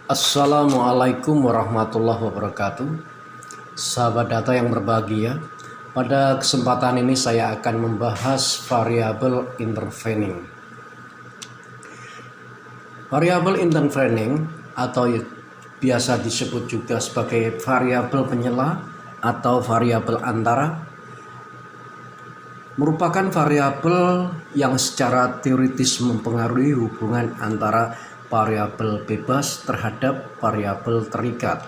Assalamualaikum warahmatullahi wabarakatuh. Sahabat data yang berbahagia, pada kesempatan ini saya akan membahas variabel intervening. Variabel intervening atau biasa disebut juga sebagai variabel penyela atau variabel antara merupakan variabel yang secara teoritis mempengaruhi hubungan antara variabel bebas terhadap variabel terikat.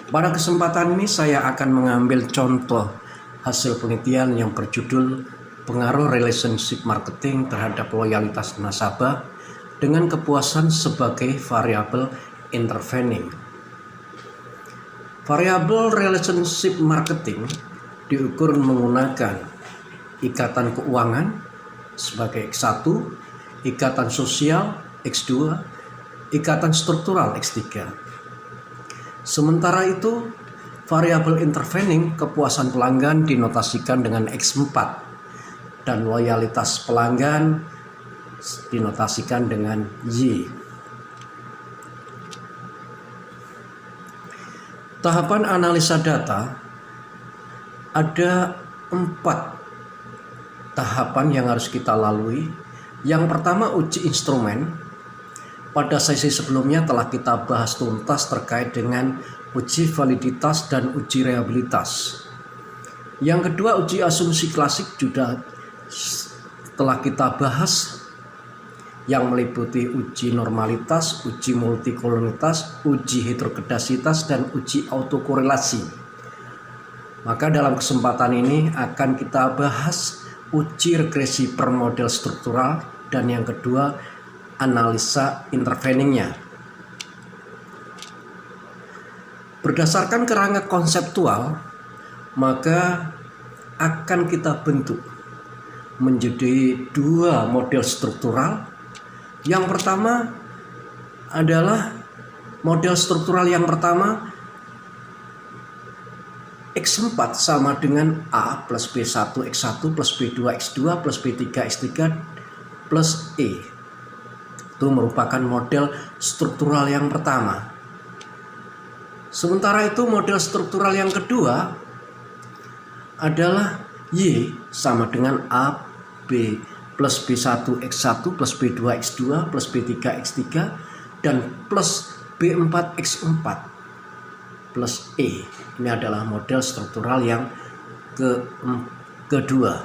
Pada kesempatan ini saya akan mengambil contoh hasil penelitian yang berjudul pengaruh relationship marketing terhadap loyalitas nasabah dengan kepuasan sebagai variabel intervening. Variabel relationship marketing diukur menggunakan ikatan keuangan sebagai X1, ikatan sosial X2, ikatan struktural X3. Sementara itu, variabel intervening kepuasan pelanggan dinotasikan dengan X4 dan loyalitas pelanggan dinotasikan dengan Y. Tahapan analisa data ada 4 tahapan yang harus kita lalui. Yang pertama, uji instrumen. Pada sesi sebelumnya telah kita bahas tuntas terkait dengan uji validitas dan uji reliabilitas. Yang kedua, uji asumsi klasik juga telah kita bahas, yang meliputi uji normalitas, uji multikolonitas, uji heterogenesitas, dan uji autokorelasi. Maka dalam kesempatan ini akan kita bahas uji regresi per model struktural dan yang kedua analisa interveningnya. Berdasarkan kerangka konseptual, maka akan kita bentuk menjadi 2 model struktural. Yang pertama adalah model struktural yang pertama, X4 sama dengan A plus B1 X1 plus B2 X2 plus B3 X3 plus E. Itu merupakan model struktural yang pertama. Sementara itu model struktural yang kedua adalah Y sama dengan A B plus B1 X1 plus B2 X2 plus B3 X3 dan plus B4 X4 plus E. Ini adalah model struktural yang kedua.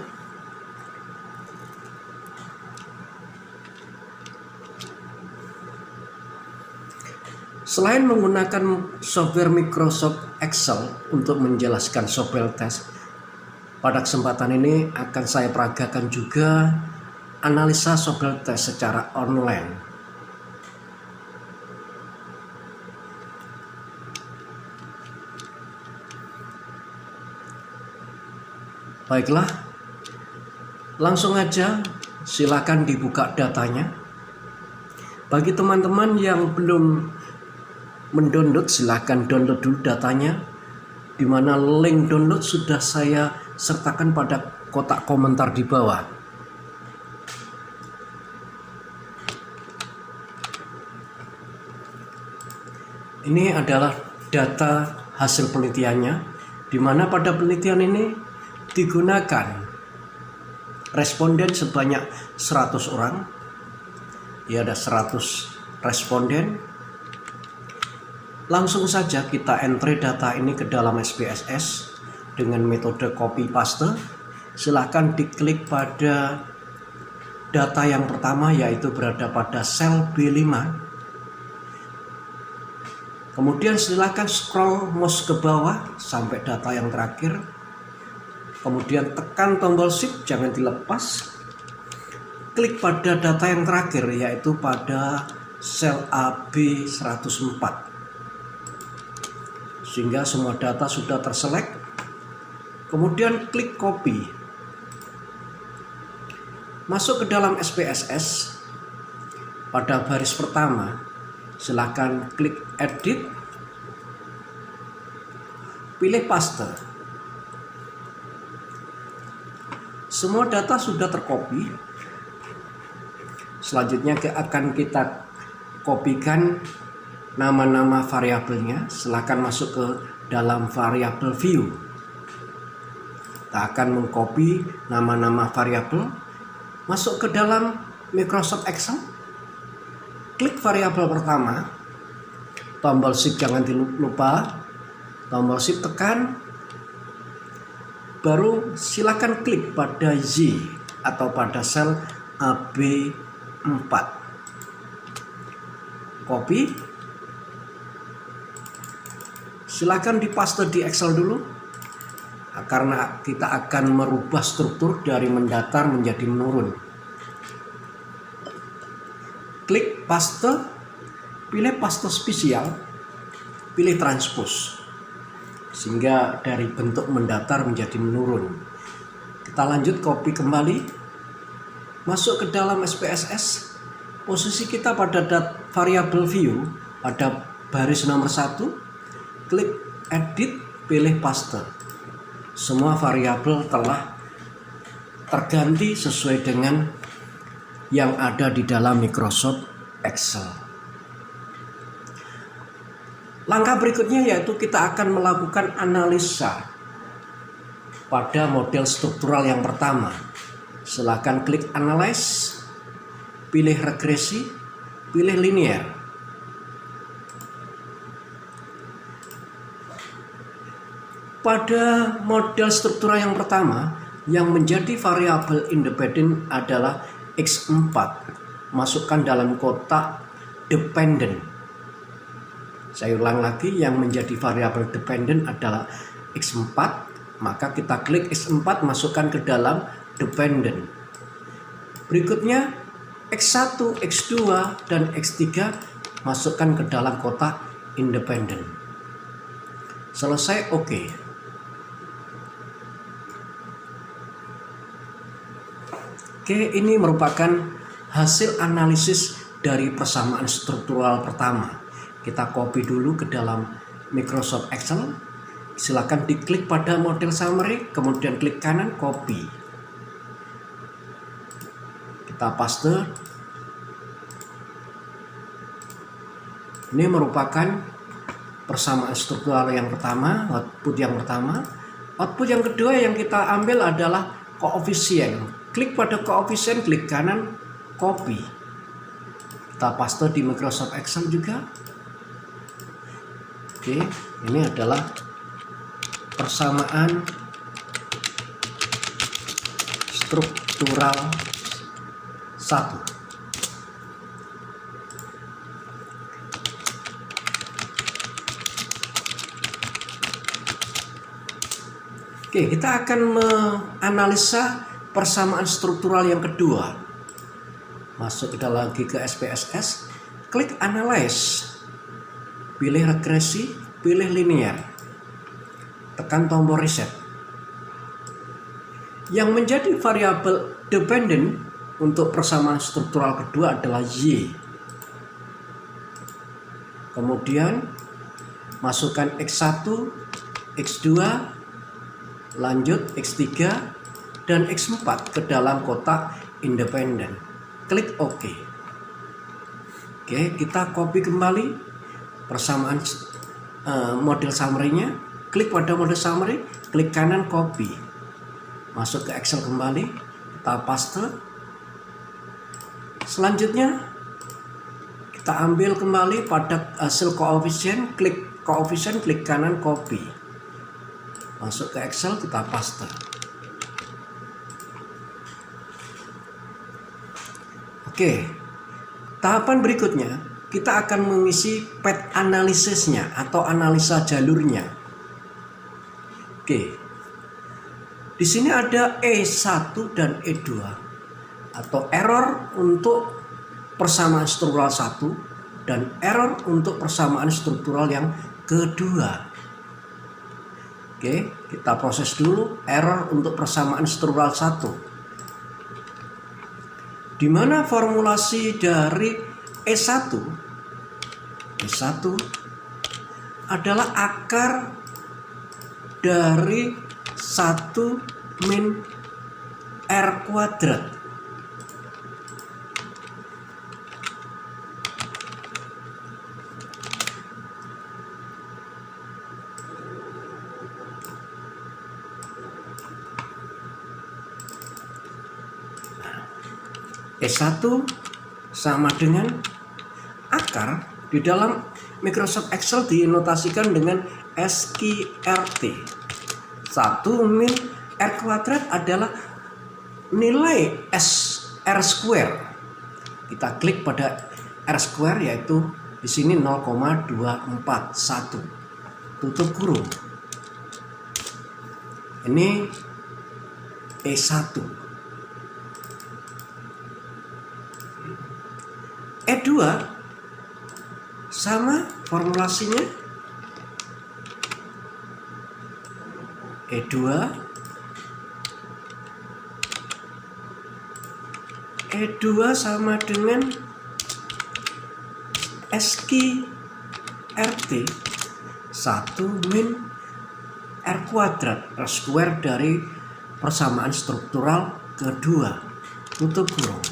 Selain menggunakan software Microsoft Excel untuk menjelaskan software test, pada kesempatan ini akan saya peragakan juga analisa software test secara online. Baiklah, langsung aja silakan dibuka datanya. Bagi teman-teman yang belum mendownload, silakan download dulu datanya, di mana link download sudah saya sertakan pada kotak komentar di bawah. Ini adalah data hasil penelitiannya, di mana pada penelitian ini digunakan responden sebanyak 100 orang. Ya, ada 100 responden. Langsung saja kita entry data ini ke dalam SPSS dengan metode copy paste. Silahkan diklik pada data yang pertama, yaitu berada pada sel B5. Kemudian silahkan scroll mouse ke bawah sampai data yang terakhir. Kemudian tekan tombol shift, jangan dilepas. Klik pada data yang terakhir, yaitu pada sel AB 104. Sehingga semua data sudah terselect. Kemudian klik copy. Masuk ke dalam SPSS. Pada baris pertama, silakan klik edit. Pilih paste. Semua data sudah tercopy. Selanjutnya akan kita kopikan nama-nama variabelnya. Silakan masuk ke dalam variabel view. Kita akan mengcopy nama-nama variabel, masuk ke dalam Microsoft Excel. Klik variabel pertama, tombol shift jangan lupa, tombol shift tekan, baru silakan klik pada Y atau pada sel AB4. Copy, silakan dipaste di Excel dulu, karena kita akan merubah struktur dari mendatar menjadi menurun. Klik paste, pilih paste spesial, pilih transpose, sehingga dari bentuk mendatar menjadi menurun. Kita lanjut, copy kembali, masuk ke dalam SPSS. Posisi kita pada variabel view pada baris nomor 1, klik edit, pilih paste. Semua variabel telah terganti sesuai dengan yang ada di dalam Microsoft Excel. Langkah berikutnya yaitu kita akan melakukan analisa pada model struktural yang pertama. Silakan klik Analyze, pilih regresi, pilih linear. Pada model struktural yang pertama, yang menjadi variabel independen adalah X4. Masukkan dalam kotak dependent. Saya ulang lagi, yang menjadi variabel dependent adalah X4. Maka kita klik X4, masukkan ke dalam dependent. Berikutnya X1, X2, dan X3 masukkan ke dalam kotak independent. Selesai, oke. Oke, ini merupakan hasil analisis dari persamaan struktural pertama. Kita copy dulu ke dalam Microsoft Excel. Silakan diklik pada model summary, kemudian klik kanan, copy. Kita paste. Ini merupakan persamaan struktural yang pertama, output yang pertama. Output yang kedua yang kita ambil adalah koefisien. Klik pada koefisien, klik kanan, copy. Kita paste di Microsoft Excel juga. Oke, ini adalah persamaan struktural 1. Oke, kita akan menganalisa persamaan struktural yang kedua. Masuk kita lagi ke SPSS, klik Analyze, pilih regresi, pilih linear, tekan tombol reset. Yang menjadi variabel dependent untuk persamaan struktural kedua adalah Y. Kemudian masukkan X1, X2, lanjut X3 dan X4 ke dalam kotak independen. Klik OK. Oke, kita copy kembali persamaan model summary-nya. Klik pada model summary, klik kanan, copy. Masuk ke Excel kembali, kita paste. Selanjutnya kita ambil kembali pada hasil koefisien, klik koefisien, klik kanan, copy. Masuk ke Excel, kita paste. Oke, tahapan berikutnya kita akan mengisi path analisisnya atau analisa jalurnya. Oke, di sini ada E1 dan E2 atau error untuk persamaan struktural 1 dan error untuk persamaan struktural yang kedua. Oke, kita proses dulu error untuk persamaan struktural 1. Di mana formulasi dari E1 adalah akar dari 1 min R kuadrat. S1 sama dengan akar di dalam Microsoft Excel dinotasikan dengan SQRT. 1 min R kuadrat adalah nilai R square. Kita klik pada R square, yaitu di sini 0,241. Tutup kurung. Ini E1. E2 sama formulasinya. E2 sama dengan SQRT 1 min R kuadrat R square dari persamaan struktural kedua. Tutup kurung.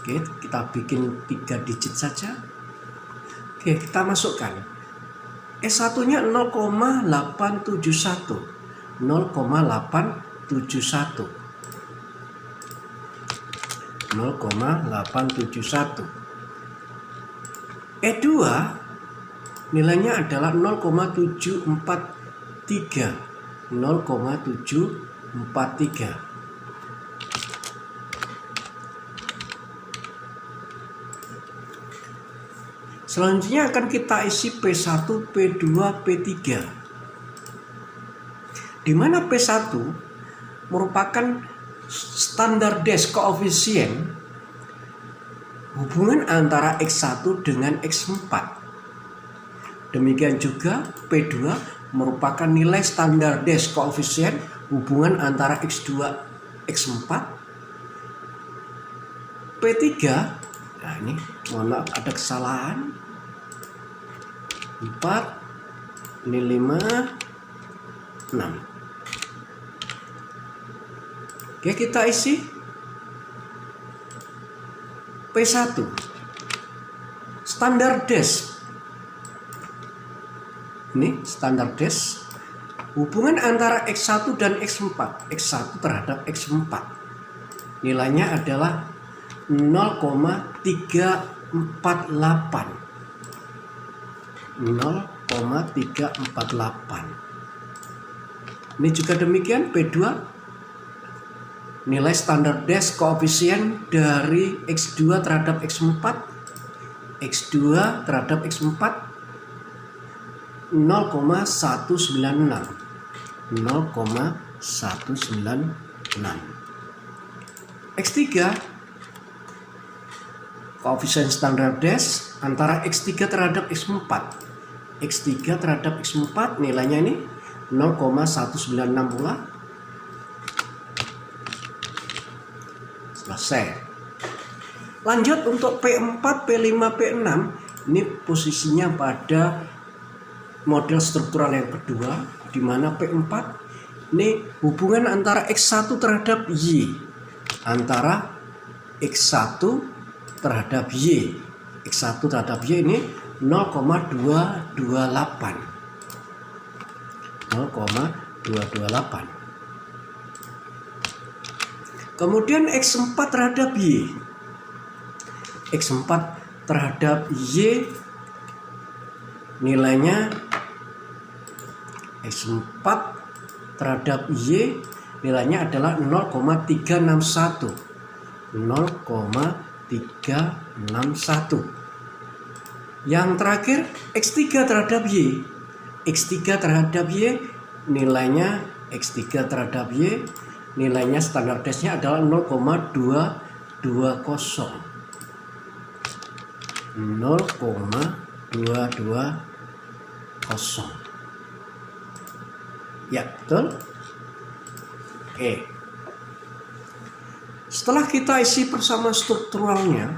Oke, kita bikin 3 digit saja. Oke, kita masukkan. S1 nya 0,871. 0,871. E2 nilainya adalah 0,743. 0,743. Selanjutnya akan kita isi P1, P2, P3. Di mana P1 merupakan standardized coefficient hubungan antara X1 dengan X4. Demikian juga P2 merupakan nilai standardized coefficient hubungan antara X2, X4. P3, nah ini mohon maaf ada kesalahan. 4, ini 5, 6. Oke, kita isi P1 standardized. Ini standardized hubungan antara X1 dan X4. X1 terhadap X4. Nilainya adalah 0,348. 0,348. Ini juga demikian P2 nilai standardized coefficient dari X2 terhadap X4. X2 terhadap X4 0,196. 0,196. X3 koefisien standardized antara X3 terhadap X4. X3 terhadap X4 nilainya ini 0,196 pula. Selesai. Lanjut untuk P4, P5, P6. Ini posisinya pada model struktural yang kedua, di mana P4 ini hubungan antara X1 terhadap Y. Antara X1 terhadap Y. X1 terhadap Y ini 0,228. 0,228. Kemudian X4 terhadap Y. X4 terhadap Y nilainya X4 terhadap Y nilainya adalah 0,361. 0,361. Yang terakhir X3 terhadap Y. X3 terhadap Y nilainya X3 terhadap Y nilainya standardized-nya adalah 0,220. 0,220. Ya, betul? Oke. Setelah kita isi bersama strukturalnya,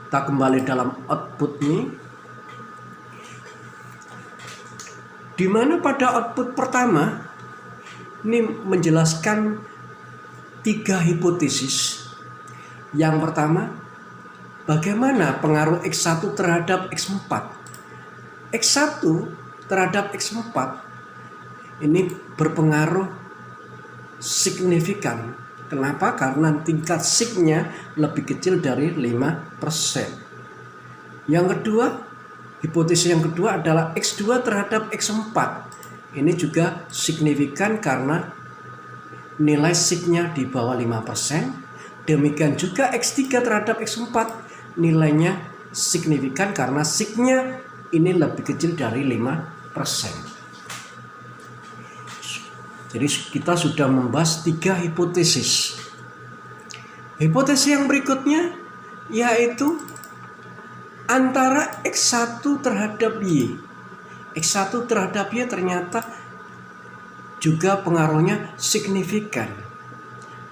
kita kembali dalam output ini, di mana pada output pertama ini menjelaskan 3 hipotesis. Yang pertama, bagaimana pengaruh X1 terhadap X4? X1 terhadap X4 ini berpengaruh signifikan Kenapa? Karena tingkat signya lebih kecil dari 5%. Yang kedua, hipotesis yang kedua adalah X2 terhadap X4. Ini juga signifikan karena nilai signya di bawah 5%. Demikian juga X3 terhadap X4 nilainya signifikan karena signya ini lebih kecil dari 5%. Jadi kita sudah membahas 3 hipotesis. Hipotesis yang berikutnya yaitu antara X1 terhadap Y. X1 terhadap Y ternyata juga pengaruhnya signifikan.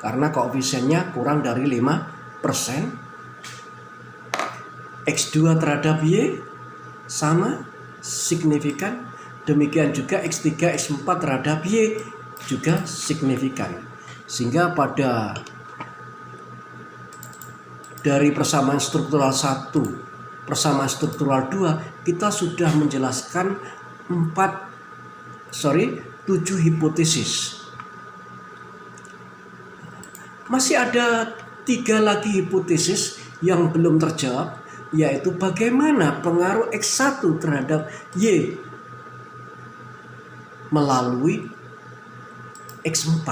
Karena koefisiennya kurang dari 5%. X2 terhadap Y sama signifikan. Demikian juga X3, X4 terhadap Y juga signifikan. Sehingga pada dari persamaan struktural 1, persamaan struktural 2, kita sudah menjelaskan 7 hipotesis. Masih ada 3 lagi hipotesis yang belum terjawab, yaitu bagaimana pengaruh X1 terhadap Y melalui X4.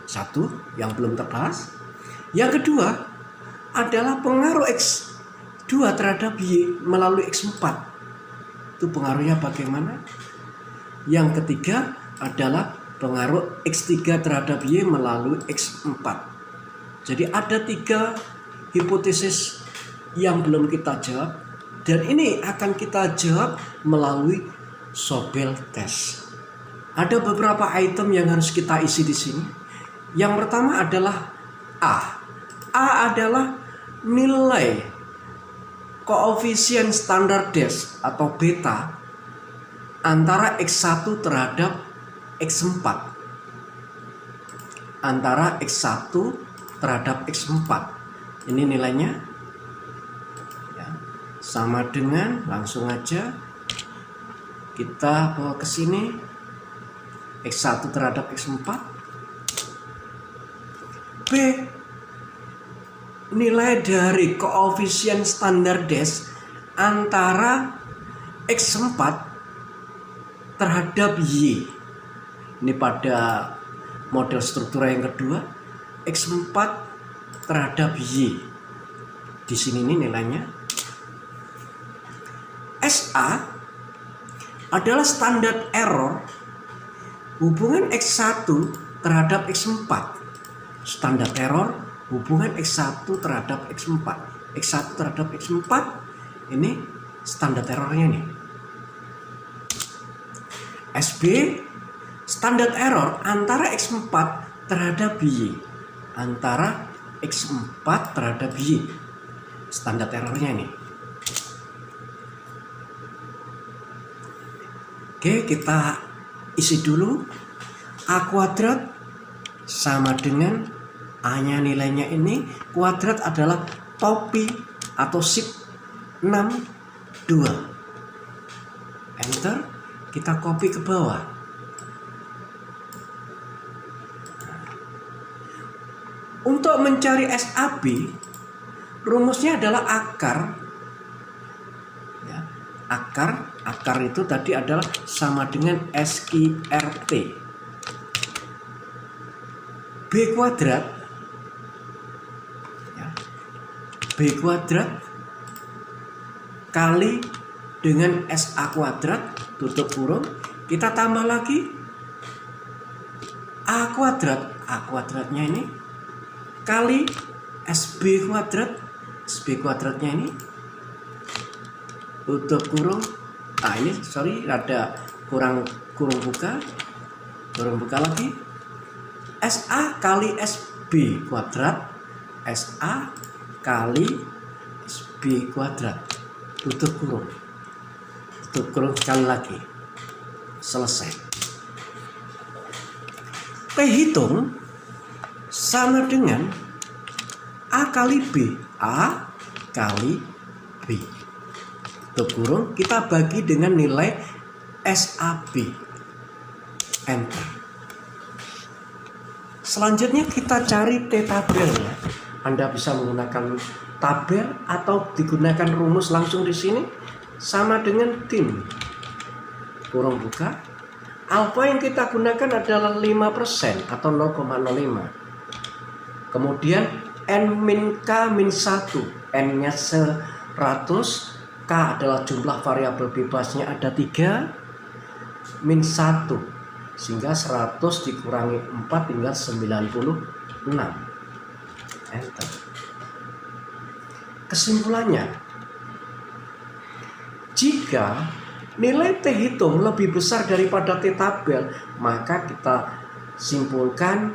Satu yang belum terbahas. Yang kedua adalah pengaruh X2 terhadap Y melalui X4. Itu pengaruhnya bagaimana? Yang ketiga adalah pengaruh X3 terhadap Y melalui X4. Jadi ada 3 hipotesis yang belum kita jawab, dan ini akan kita jawab melalui Sobel test. Ada beberapa item yang harus kita isi di sini. Yang pertama adalah A. A adalah nilai koefisien standar des atau beta antara X1 terhadap X4. Antara X1 terhadap X4. Ini nilainya ya, sama dengan, langsung aja kita bawa ke sini, X1 terhadap X4. B, nilai dari koefisien standar des antara X4 terhadap Y. Ini pada model struktura yang kedua, X4 terhadap Y. Di sini ini nilainya. SA adalah standar error hubungan X1 terhadap X4. Standar error hubungan X1 terhadap X4. X1 terhadap X4 ini standar errornya nih. SB standar error antara X4 terhadap Y. Antara X4 terhadap Y. Standar errornya ini. Oke, kita isi dulu. A kuadrat sama dengan A-nya nilainya ini. Kuadrat adalah topi atau sip 62. Enter. Kita copy ke bawah. Untuk mencari SAB, rumusnya adalah akar. Ya, akar itu tadi adalah sama dengan SQRT. B kuadrat, ya, B kuadrat kali dengan SA kuadrat, tutup kurung, kita tambah lagi A kuadrat, A kuadratnya ini kali SB kuadrat, SB kuadratnya ini, tutup kurung. Nah ini ada kurang buka lagi. SA kali SB kuadrat, SA kali SB kuadrat, tutup kurung sekali lagi, selesai. P hitung sama dengan A kali B, A kali B, tutup kurung, kita bagi dengan nilai SAB, enter. Selanjutnya kita cari T-tabelnya. Anda bisa menggunakan tabel atau digunakan rumus langsung di sini sama dengan tim. Kurung buka. Alfa yang kita gunakan adalah 5% atau 0,05. Kemudian N-K-1. N-nya 100. K adalah jumlah variabel bebasnya ada 3. Min 1. Sehingga 100 dikurangi 4 tinggal 96. Enter. Kesimpulannya, jika nilai T hitung lebih besar daripada T tabel, maka kita simpulkan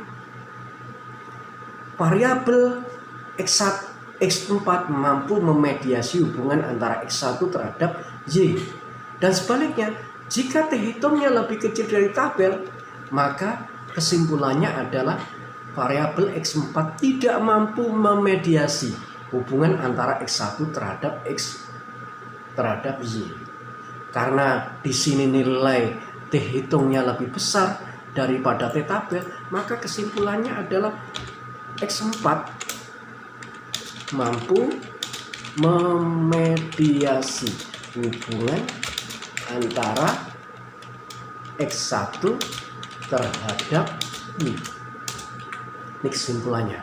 variabel X4 mampu memediasi hubungan antara X1 terhadap Y. Dan sebaliknya, jika T hitungnya lebih kecil dari tabel, maka kesimpulannya adalah variabel X4 tidak mampu memediasi hubungan antara X1 terhadap Y. Karena di sini nilai T hitungnya lebih besar daripada T tabel, maka kesimpulannya adalah X4 mampu memediasi hubungan antara X1 terhadap Y. Ini kesimpulannya.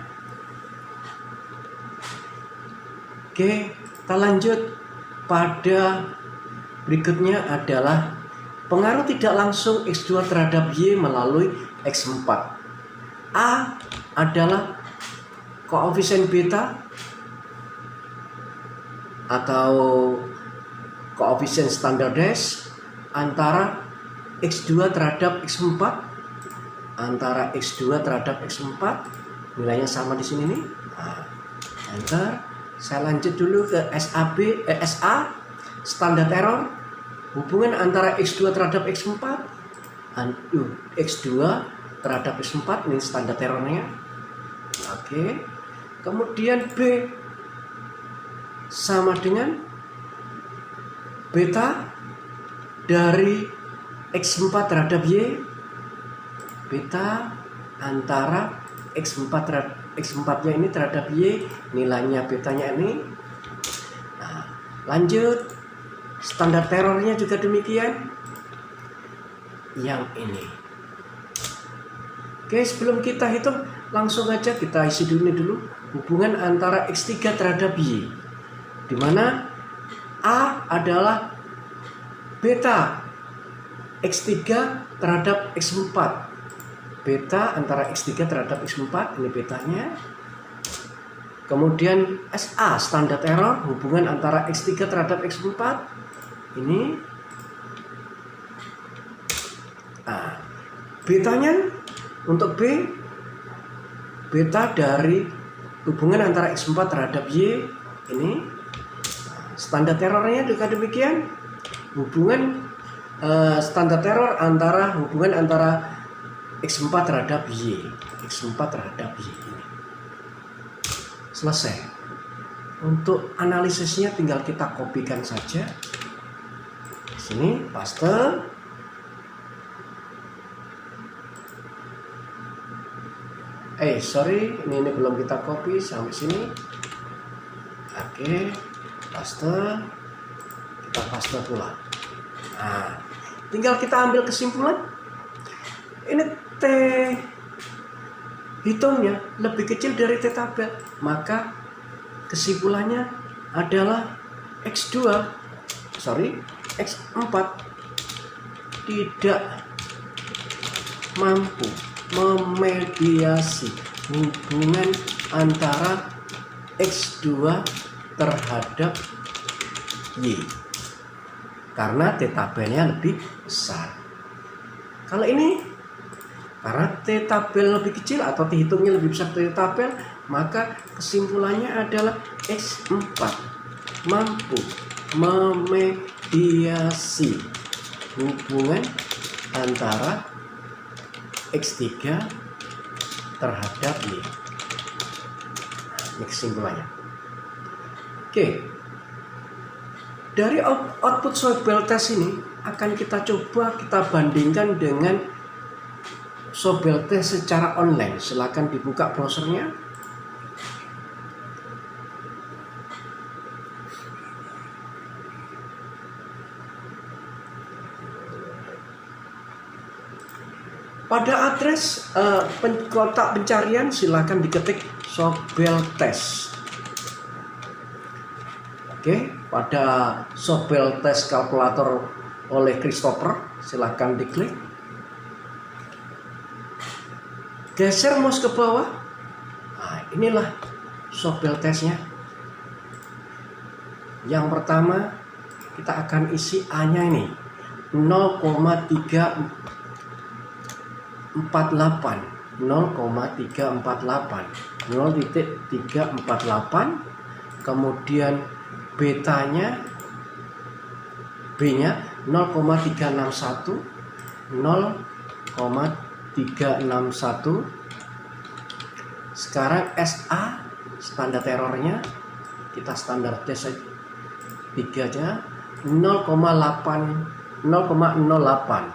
Oke, kita lanjut pada berikutnya adalah pengaruh tidak langsung X2 terhadap Y melalui X4. A adalah koefisien beta atau koefisien standardized antara X2 terhadap X4. Antara X2 terhadap X4 nilainya sama di sini nih. Nah, enter. Saya lanjut dulu ke SA standar error hubungan antara X2 terhadap X4. X2 terhadap X4 ini standar errornya. Oke. Kemudian B sama dengan beta dari X4 terhadap Y. Beta antara X4-nya ini terhadap Y, nilainya betanya ini. Nah, lanjut, standar terornya juga demikian. Yang ini. Oke, sebelum kita hitung, langsung aja kita isi dulu hubungan antara X3 terhadap Y, di mana A adalah beta X3 terhadap X4. Beta antara X3 terhadap X4, ini betanya. Kemudian SA standar error hubungan antara X3 terhadap X4, ini. Nah, betanya untuk B, beta dari hubungan antara X4 terhadap Y, ini. Standar errornya juga demikian, hubungan standar error antara hubungan antara X4 terhadap Y, X4 terhadap Y ini. Selesai. Untuk analisisnya tinggal kita kopikan saja. Di sini paste. Sorry, ini belum kita copy sampai sini. Oke, paste. Kita paste pula. Nah, tinggal kita ambil kesimpulan. Ini T hitungnya lebih kecil dari T tabel, maka kesimpulannya adalah X4 tidak mampu memediasi hubungan antara X2 terhadap Y karena T tabelnya lebih besar. Kalau ini karena T tabel lebih kecil atau T hitungnya lebih besar dari tabel, maka kesimpulannya adalah X4 mampu memediasi hubungan antara X3 terhadap Y. Ini kesimpulannya. Oke. Dari output Soibel test ini akan kita coba kita bandingkan dengan Sobel Test secara online. Silakan dibuka browsernya. Pada address kotak pencarian silakan diketik Sobel Test. Oke, pada Sobel Test kalkulator oleh Christopher silakan diklik. Geser mouse ke bawah. Nah, inilah Sobel Testnya. Yang pertama kita akan isi A-nya ini 0,348, 0,348, kemudian betanya B-nya 0,361, 0,361. Sekarang SA standar errornya kita standar test 3 aja 0,08, 0,086.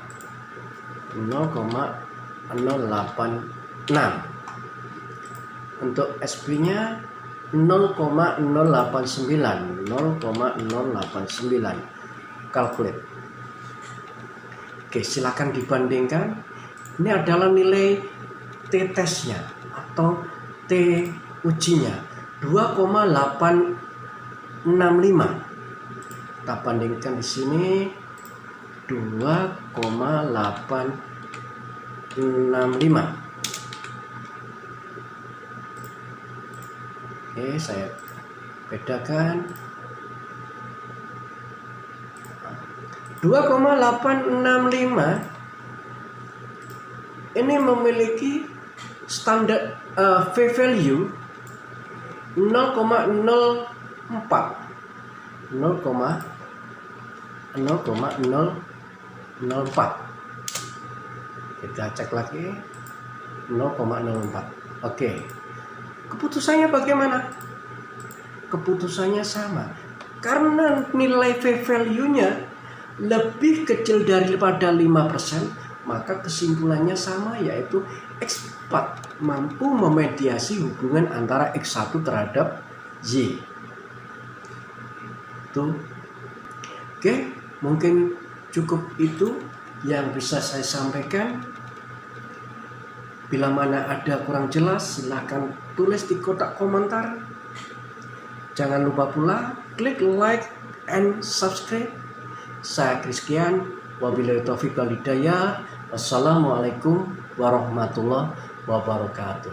Untuk SP-nya 0,089. Calculate. Oke, silakan dibandingkan. Ini adalah nilai T-testnya atau T ujinya 2,865. Kita bandingkan di sini 2,865. Oke, saya bedakan 2,865 ini memiliki standar V-value 0,04. Kita cek lagi 0,04. Oke. Keputusannya bagaimana? Keputusannya sama. Karena nilai V-value-nya lebih kecil daripada 5%, maka kesimpulannya sama, yaitu X4 mampu memediasi hubungan antara X1 terhadap Y. Tuh. Oke, mungkin cukup itu yang bisa saya sampaikan. Bila mana ada kurang jelas, silahkan tulis di kotak komentar. Jangan lupa pula klik like and subscribe. Saya Christian, wabillahi taufiq wal hidayah. Wassalamualaikum warahmatullahi wabarakatuh.